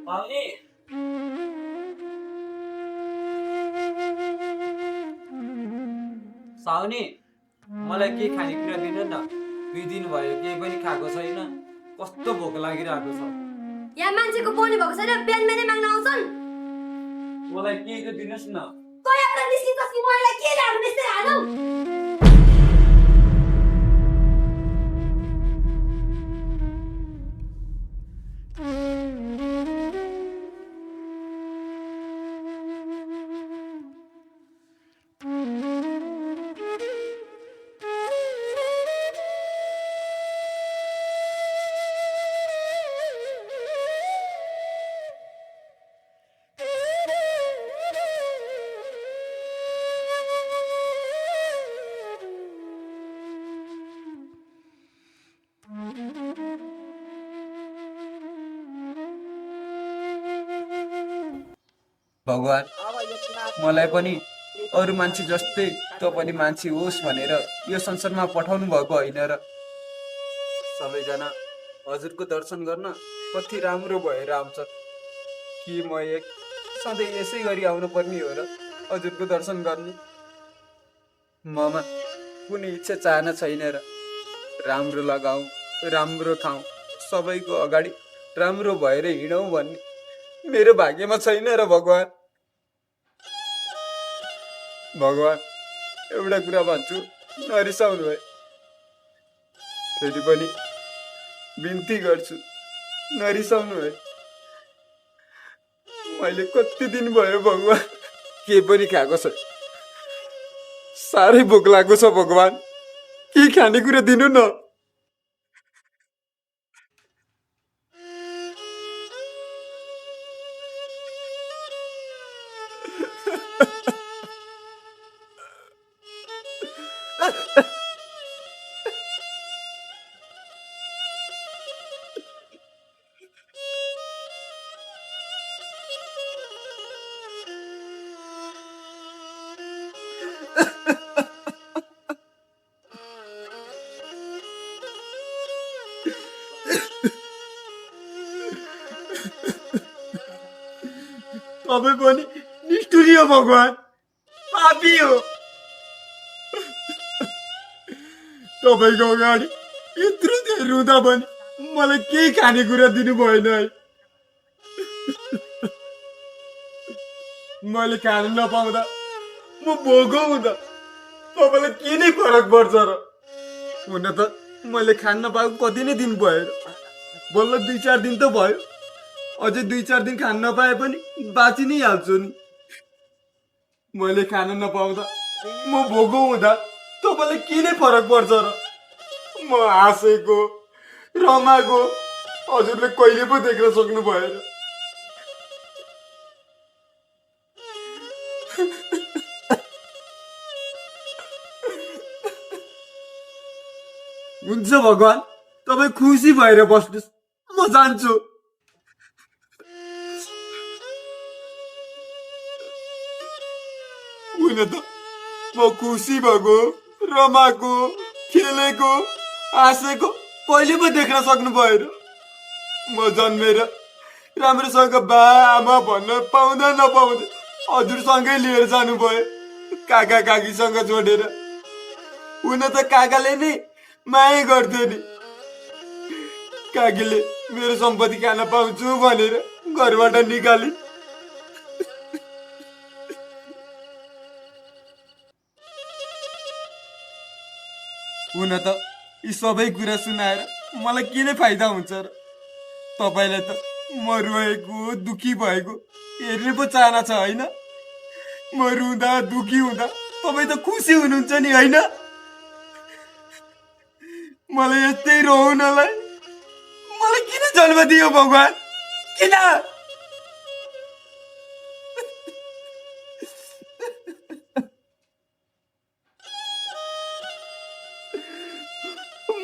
पाहुनी साउनी मलाई के खानेकुरा दिनु न 2 दिन भयो केही पनि खाएको छैन कस्तो भोक लागिरहेको छ यहाँ मान्छेको बोल्ने भएको छैन बिहान बिहानै माग्न आउँछन् मलाई के त दिनुस् न कोही एउटा निस्किन्छ कि मलाई के ल्याउनु बेस्दै हालौ भगवान मलाई पनि अरु मान्छे जस्तै त पनि मान्छे होस् भनेर यो संसारमा पठाउनु भएको होइन र सबैजना हजुरको दर्शन गर्न कति राम्रो भएर आउँछ कि म एक सधैँ यसै गरी आउनु पर्ने हो र हजुरको दर्शन गर्नु ममा कुनै इच्छा चाहना छैन र राम्रो लगाऊ राम्रो खाऊ सबैको अगाडि राम्रो भएर हिँडौँ भन्ने मेरो भाग्यमा छैन र भगवान। भगवान एउटा कुरा भन्छु, नरिसाउनु है। फेरि पनि बिन्ती गर्छु, नरिसाउनु है। मैले कति दिन भयो भगवान के पनि खाएको छ, साह्रै भोक लागेको छ भगवान, के खानेकुरा दिनु न। तपाईँ पनि निष्ठुरी हो भगवान, पापी हो। तपाईँको अगाडि यत्रो धेरै रुँदा पनि मलाई केही खानेकुरा दिनु भएन है। मैले खानु नपाउँदा, म भोको हुँदा तपाईँलाई के नै फरक पर्छ र। हुन त मैले खान नपाएको कति नै दिन भयो, बल्ल 2-4 दिन त भयो। अझै 2-4 दिन खान नपाए पनि बाँचि नै हाल्छु नि। मैले खान नपाउँदा, म भोको हुँदा तपाईँलाई के नै फरक पर्छ र। म हाँसेको रमाएको हजुरले कहिले पो देख्न सक्नु भएन। हुन्छ भगवान, तपाईँ खुसी भएर बस्नुहोस्, म जान्छु। हुन त म खुसी भएको, रमाएको, खेलेको, हाँसेको कहिले पो देख्न सक्नु भएन। म जन्मेर राम्रोसँग बा आमा भन्न पाउँदा नपाउँदै हजुरसँगै लिएर जानुभयो, काका काकीसँग जोडेर। हुन त काकाले नै माया गर्थ्यो नि। काकीले मेरो सम्पत्ति खान पाउँछु भनेर घरबाट निकाली। हुन त यी सबै कुरा सुनाएर मलाई के नै फाइदा हुन्छ र। तपाईँलाई त म रोएको दुखी भएको हेर्ने पो चाहना छ होइन। म रुँदा दुखी हुँदा तपाईँ त खुसी हुनुहुन्छ नि होइन। मलाई यस्तै रोउनलाई मलाई किन जन्म दियो भगवान, किन?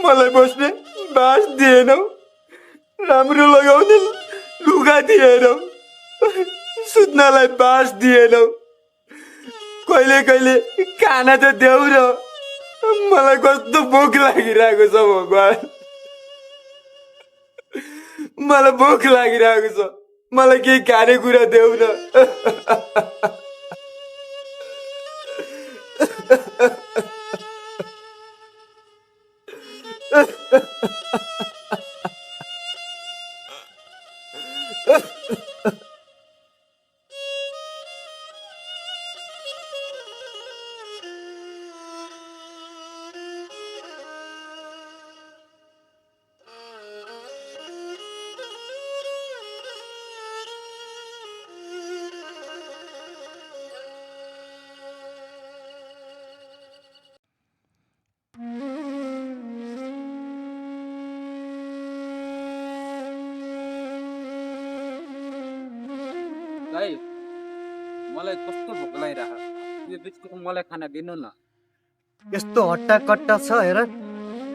मलाई बस्ने बास दिएनौ, राम्रो लगाउने लुगा दिएनौ, सुत्नलाई बास दिएनौ, कहिले कहिले खाना त देऊ र। मलाई कस्तो भोक लागिरहेको छ भगवान, मलाई भोक लागिरहेको छ, मलाई केही खानेकुरा देऊ न। दाइ मलाई कस्तो भोक लागिरहेको, यो बिचको मलाई खाना दिनु न। यस्तो हट्टा कट्टा छ हेर,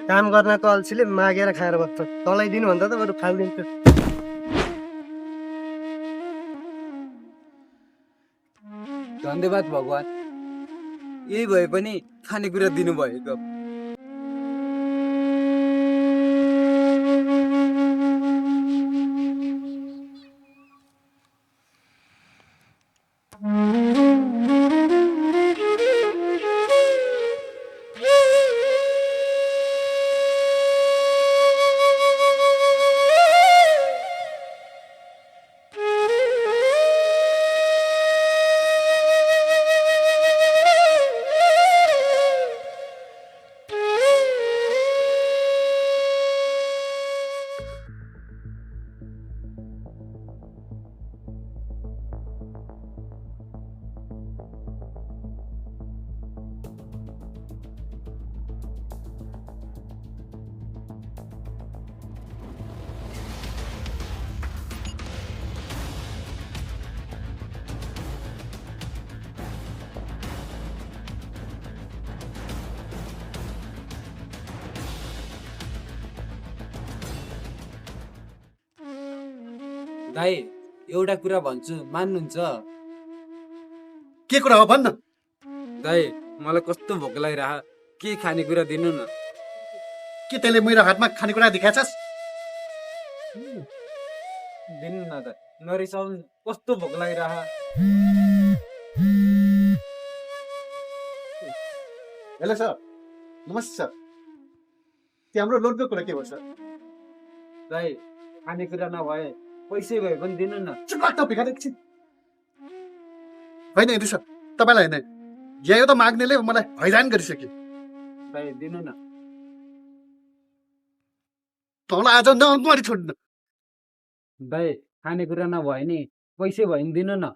काम गर्नको अल्छीले मागेर खाएर बस्छ। तँलाई दिनु भन्दा त बरु फालिदिन्छु। धन्यवाद भगवान, यही भए पनि खानेकुरा दिनुभएको। दाइ एउटा कुरा भन्छु मान्नुहुन्छ? के कुरा हो भन्न? दाइ मलाई कस्तो भोक लागिरह, के खानेकुरा दिनु न। के तैँले मेरो हातमा खानेकुरा देखाएछस्? दिनु न दाइ, नरिसाउनु, कस्तो भोक लागिरह। हेलो सर, नमस्ते सर। त्यो हाम्रो लोनको कुरा के हो सर? दाइ खानेकुरा नभए पैसै भए पनि दिनु न। चुप लाग्दा भिखारी एकछिन। होइन हेर्नु सर, तपाईँलाई होइन, यहाँ त माग्नेले मलाई हैरान गरिसक्यो। दाइ दिनु न। तँलाई आज नमारी छोड्नु। दाइ खानेकुरा नभए नि पैसै भयो नि दिनु न।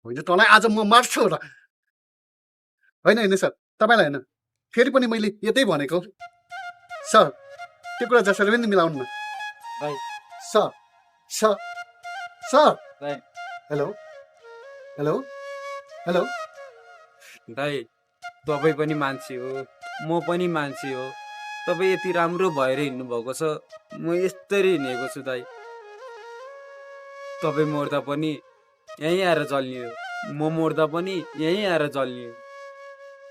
होइन तँलाई आज म मार्छु होला। होइन होइन सर, तपाईँलाई होइन, फेरि पनि मैले यतै भनेको सर। त्यो कुरा जसरी पनि मिलाउनु न। दाइ सर सर सर दाइ हेलो हेलो हेलो। दाइ तपाईँ पनि मान्छे हो, म पनि मान्छे हो। तपाईँ यति राम्रो भएर हिँड्नु भएको छ, म यस्तरी हिँडेको छु दाइ। तपाईँ मर्दा पनि यहीँ आएर जल्नियो, म मर्दा पनि यहीँ आएर जल्नियो।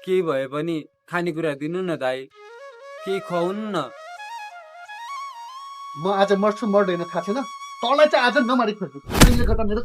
केही भए पनि खानेकुरा दिनु न दाइ, केही खुवाउनु न। म आज मर्छु मर्दैन थाहा छैन, तँलाई चाहिँ आज नमारी खोज्छु। त्यसले गर्दा मेरो